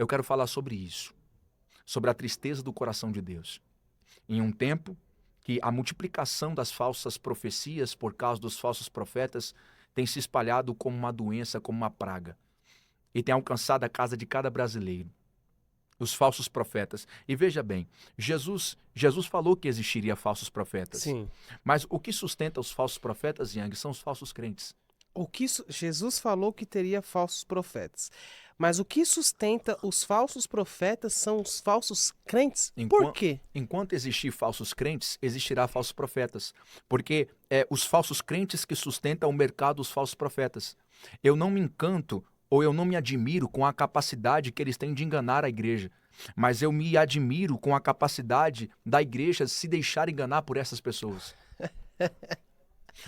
Eu quero falar sobre isso, sobre a tristeza do coração de Deus. Em um tempo que a multiplicação das falsas profecias por causa dos falsos profetas tem se espalhado como uma doença, como uma praga, e tem alcançado a casa de cada brasileiro. Os falsos profetas. E veja bem, Jesus falou que existiria falsos profetas. Sim. Mas o que sustenta os falsos profetas, Yang, são os falsos crentes. Jesus falou que teria falsos profetas. Mas o que sustenta os falsos profetas são os falsos crentes. Por quê? Enquanto existir falsos crentes, existirá falsos profetas. Porque os falsos crentes que sustentam o mercado dos falsos profetas. Eu não me encanto ou eu não me admiro com a capacidade que eles têm de enganar a igreja. Mas eu me admiro com a capacidade da igreja se deixar enganar por essas pessoas.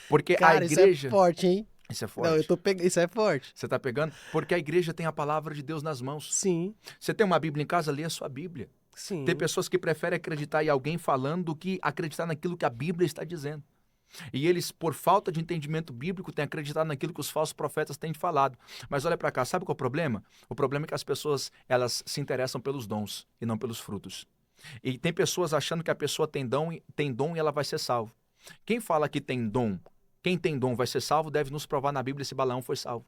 Porque Cara, a igreja... isso é forte, hein? Isso é forte. Não, eu tô pegando. Isso é forte. Você está pegando? Porque a igreja tem a palavra de Deus nas mãos. Sim. Você tem uma Bíblia em casa, lê a sua Bíblia. Sim. Tem pessoas que preferem acreditar em alguém falando do que acreditar naquilo que a Bíblia está dizendo. E eles, por falta de entendimento bíblico, têm acreditado naquilo que os falsos profetas têm falado. Mas olha para cá, sabe qual é o problema? O problema é que as pessoas, elas se interessam pelos dons e não pelos frutos. E tem pessoas achando que a pessoa tem dom e ela vai ser salva. Quem fala que tem dom, quem tem dom vai ser salvo, deve nos provar na Bíblia se Balaão foi salvo.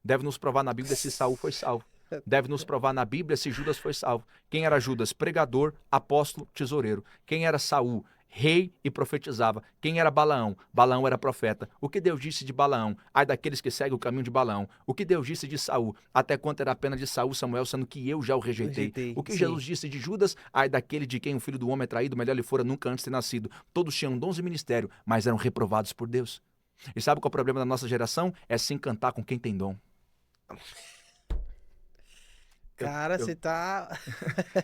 Deve nos provar na Bíblia se Saul foi salvo. Deve nos provar na Bíblia se Judas foi salvo. Quem era Judas? Pregador, apóstolo, tesoureiro. Quem era Saul? Rei e profetizava. Quem era Balaão? Balaão era profeta. O que Deus disse de Balaão? Ai daqueles que seguem o caminho de Balaão. O que Deus disse de Saul? Até quanto era a pena de Saul, Samuel, sendo que eu já o rejeitei. O que Jesus disse de Judas? Ai daquele de quem o filho do homem é traído, melhor lhe fora nunca antes ter nascido. Todos tinham dons e ministério, mas eram reprovados por Deus. E sabe qual é o problema da nossa geração? É se encantar com quem tem dom. Cara, você tá...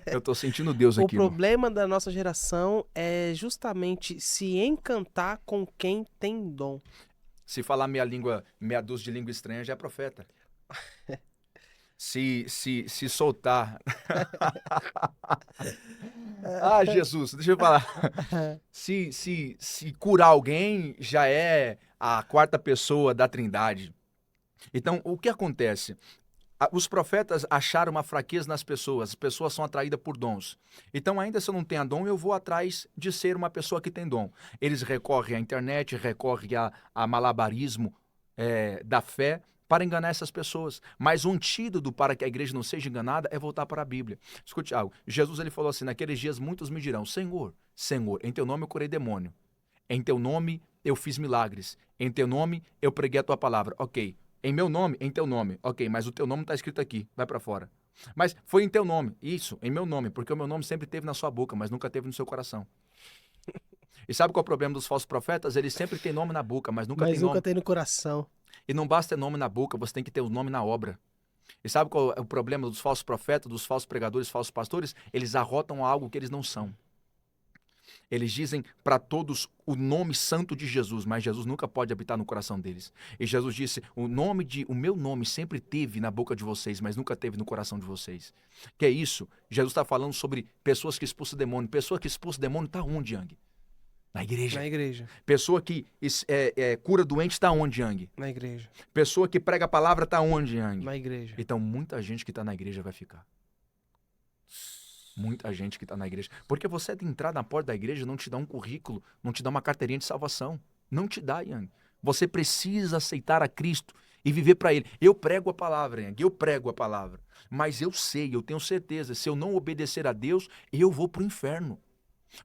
Eu tô sentindo Deus aqui. O problema da nossa geração é justamente se encantar com quem tem dom. Se falar meia dúzia de língua estranha, já é profeta. Se soltar... Ah, Jesus, deixa eu falar. Se curar alguém, já é a quarta pessoa da Trindade. Então, o que acontece? Os profetas acharam uma fraqueza nas pessoas. As pessoas são atraídas por dons. Então, ainda se eu não tenho dom, eu vou atrás de ser uma pessoa que tem dom. Eles recorrem à internet, recorrem a malabarismo da fé para enganar essas pessoas. Mas o antídoto para que a igreja não seja enganada é voltar para a Bíblia. Escute algo. Jesus ele falou assim, naqueles dias muitos me dirão, Senhor, Senhor, em teu nome eu curei demônio. Em teu nome eu fiz milagres. Em teu nome eu preguei a tua palavra. Ok. Em meu nome, em teu nome. Ok, mas o teu nome está escrito aqui. Vai para fora. Mas foi em teu nome. Isso, em meu nome. Porque o meu nome sempre teve na sua boca, mas nunca teve no seu coração. E sabe qual é o problema dos falsos profetas? Eles sempre têm nome na boca, mas nunca tem no coração. E não basta ter nome na boca, você tem que ter o nome na obra. E sabe qual é o problema dos falsos profetas, dos falsos pregadores, falsos pastores? Eles arrotam algo que eles não são. Eles dizem para todos o nome santo de Jesus, mas Jesus nunca pode habitar no coração deles. E Jesus disse, o meu nome sempre teve na boca de vocês, mas nunca teve no coração de vocês. Que é isso? Jesus está falando sobre pessoas que expulsam demônio. Pessoa que expulsa demônio está onde, Yang? Na igreja. Na igreja. Pessoa que cura doente está onde, Yang? Na igreja. Pessoa que prega a palavra está onde, Yang? Na igreja. Então, muita gente que está na igreja vai ficar. Muita gente que está na igreja. Porque você entrar na porta da igreja não te dá um currículo, não te dá uma carteirinha de salvação. Não te dá, Yang. Você precisa aceitar a Cristo e viver para Ele. Eu prego a palavra, Yang. Eu prego a palavra. Mas eu sei, eu tenho certeza, se eu não obedecer a Deus, eu vou para o inferno.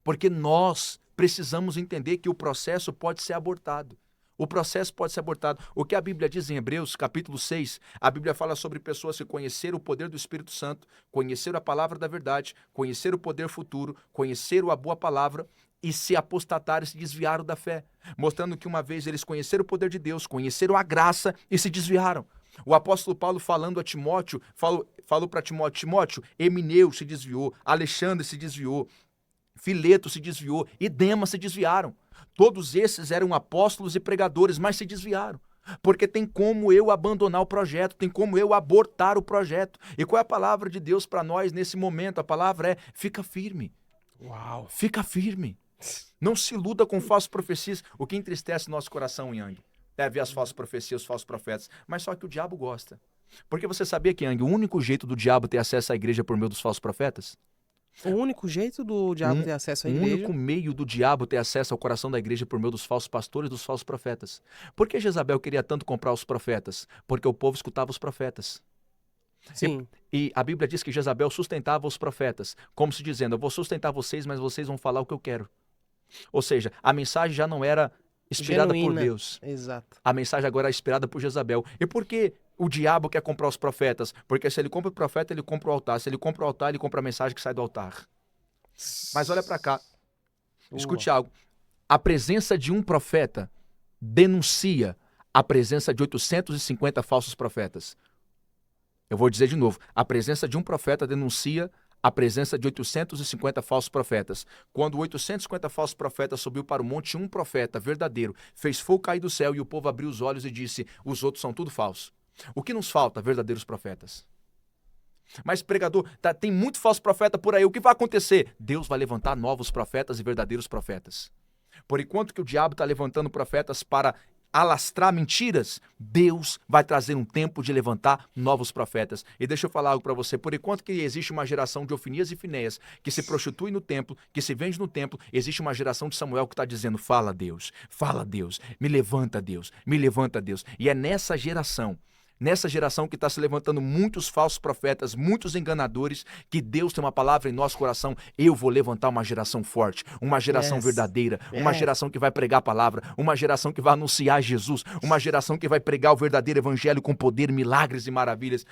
Porque nós precisamos entender que o processo pode ser abortado. O processo pode ser abortado. O que a Bíblia diz em Hebreus, capítulo 6, a Bíblia fala sobre pessoas que conheceram o poder do Espírito Santo, conheceram a palavra da verdade, conheceram o poder futuro, conheceram a boa palavra e se apostataram e se desviaram da fé. Mostrando que uma vez eles conheceram o poder de Deus, conheceram a graça e se desviaram. O apóstolo Paulo falando a Timóteo, falou para Timóteo, Timóteo, Emineu se desviou, Alexandre se desviou, Fileto se desviou e Demas se desviaram. Todos esses eram apóstolos e pregadores, mas se desviaram. Porque tem como eu abandonar o projeto, tem como eu abortar o projeto. E qual é a palavra de Deus para nós nesse momento? A palavra é, fica firme. Uau. Fica firme. Não se iluda com falsas profecias. O que entristece nosso coração, Yang, é ver as falsas profecias, os falsos profetas. Mas só que o diabo gosta. Porque você sabia que, Yang, o único jeito do diabo ter acesso à igreja é por meio dos falsos profetas? O único jeito do diabo ter acesso à O igreja... único meio do diabo ter acesso ao coração da igreja é por meio dos falsos pastores e dos falsos profetas. Por que Jezabel queria tanto comprar os profetas? Porque o povo escutava os profetas. Sim, E a Bíblia diz que Jezabel sustentava os profetas, como se dizendo, eu vou sustentar vocês, mas vocês vão falar o que eu quero. Ou seja, a mensagem já não era inspirada por genuína. Deus. Exato. A mensagem agora é inspirada por Jezabel. E por que o diabo quer comprar os profetas? Porque se ele compra o profeta, ele compra o altar. Se ele compra o altar, ele compra a mensagem que sai do altar. Mas olha para cá, escute algo. A presença de um profeta denuncia a presença de 850 falsos profetas. Eu vou dizer de novo. A presença de um profeta denuncia a presença de 850 falsos profetas. Quando 850 falsos profetas subiu para o monte, um profeta verdadeiro fez fogo cair do céu e o povo abriu os olhos e disse, os outros são tudo falso. O que nos falta? Verdadeiros profetas. Mas, pregador, tem muito falso profeta por aí. O que vai acontecer? Deus vai levantar novos profetas e verdadeiros profetas. Por enquanto que o diabo está levantando profetas para alastrar mentiras, Deus vai trazer um tempo de levantar novos profetas. E deixa eu falar algo para você. Por enquanto que existe uma geração de Ofinias e Finéias que se prostitui no templo, que se vende no templo, existe uma geração de Samuel que está dizendo, fala Deus, me levanta Deus, me levanta Deus. E é nessa geração que está se levantando muitos falsos profetas, muitos enganadores, que Deus tem uma palavra em nosso coração. Eu vou levantar uma geração forte, uma geração verdadeira, uma geração que vai pregar a palavra, uma geração que vai anunciar Jesus, uma geração que vai pregar o verdadeiro evangelho com poder, milagres e maravilhas.